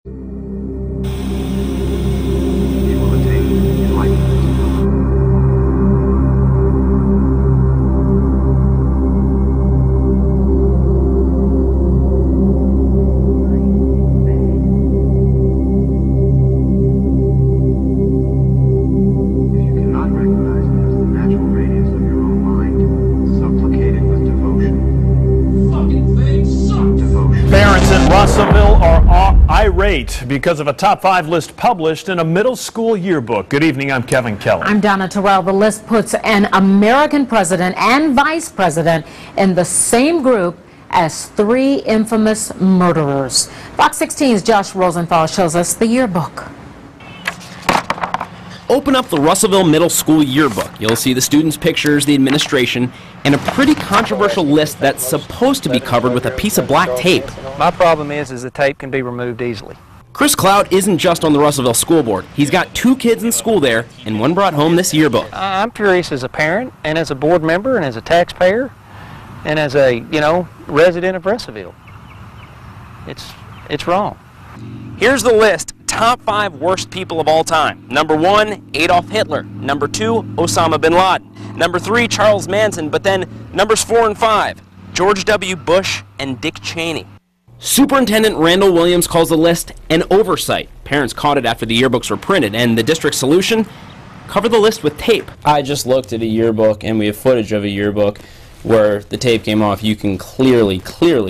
He will attain enlightenment. Parents in Russellville are irate because of a top 5 list published in a middle school yearbook. Good evening, I'm Kevin Keller. I'm Donna Terrell. The list puts an American president and vice president in the same group as 3 infamous murderers. Fox 16's Josh Rosenthal shows us the yearbook. Open up the Russellville Middle School yearbook. You'll see the students' pictures, the administration, and a pretty controversial list that's supposed to be covered with a piece of black tape. My problem is the tape can be removed easily. Chris Cloud isn't just on the Russellville School Board. He's got 2 kids in school there, and one brought home this yearbook. I'm curious as a parent, and as a board member, and as a taxpayer, and as a, resident of Russellville. It's wrong. Here's the list. Top 5 worst people of all time. Number 1, Adolph Hitler. Number 2, Osama Bin Laden. Number 3, Charles Manson. But then numbers 4 and 5, George W. Bush and Dick Cheney. Superintendent Randall Williams calls the list an oversight. Parents caught it after the yearbooks were printed, and the district's solution? Cover the list with tape. I just looked at a yearbook, and we have footage of a yearbook where the tape came off. You can clearly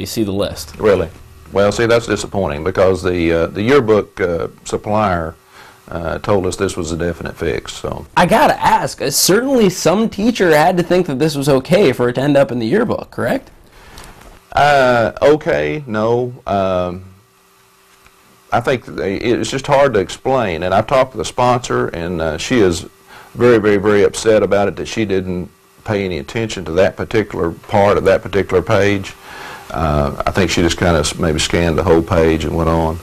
see the list. Really? Well, see, that's disappointing because the yearbook supplier told us this was a definite fix. So I gotta ask, certainly some teacher had to think that this was okay for it to end up in the yearbook, correct? Okay, no. I think it's just hard to explain, and I've talked to the sponsor, and she is very, very, very upset about it that she didn't pay any attention to that particular part of that particular page. I think she just kind of maybe scanned the whole page and went on.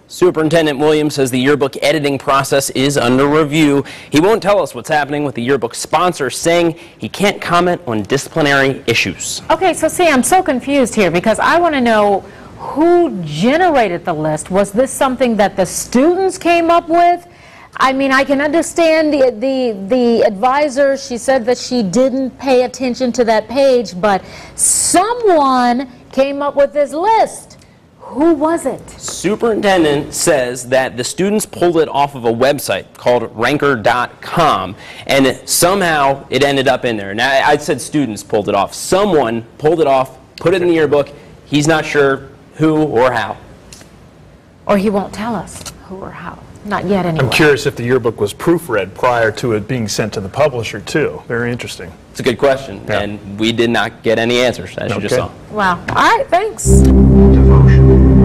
Superintendent Williams says the yearbook editing process is under review. He won't tell us what's happening with the yearbook sponsor, saying he can't comment on disciplinary issues. Okay, so see, I'm so confused here because I want to know who generated the list. Was this something that the students came up with? I mean, I can understand the advisor. She said that she didn't pay attention to that page, but someone came up with this list. Who was it? Superintendent says that the students pulled it off of a website called ranker.com, and somehow it ended up in there. Now, I said students pulled it off. Someone pulled it off, put it in the yearbook. He's not sure who or how. Or he won't tell us who or how. Not yet, anyway. I'm curious if the yearbook was proofread prior to it being sent to the publisher, too. Very interesting. It's a good question, and we did not get any answers, as you just saw. Wow. All right, thanks. Devotion.